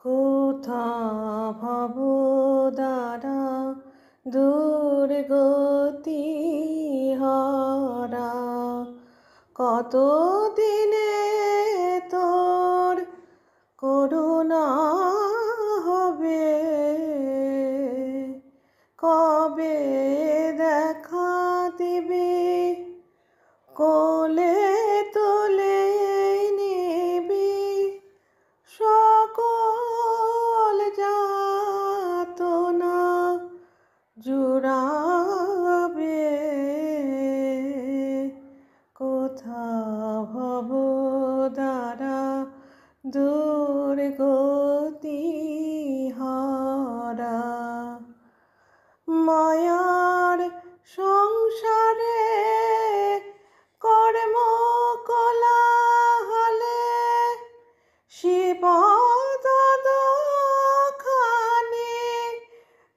কোথা ভব দ্বারা দুর্গতি হারা, কত দিনে তোর করুণা হবে, কবে দেখা দিবি, কোলে তুলে নিবি সকল যাতনা জুড়াবে। কোথা ভব দ্বারা দুর্গতি হারা, মায়ার সংসারে কর্ম কোলাহলে শিবদ খানি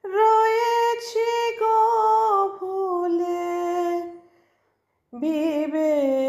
রয়েছি গো ভুলে, বিবেক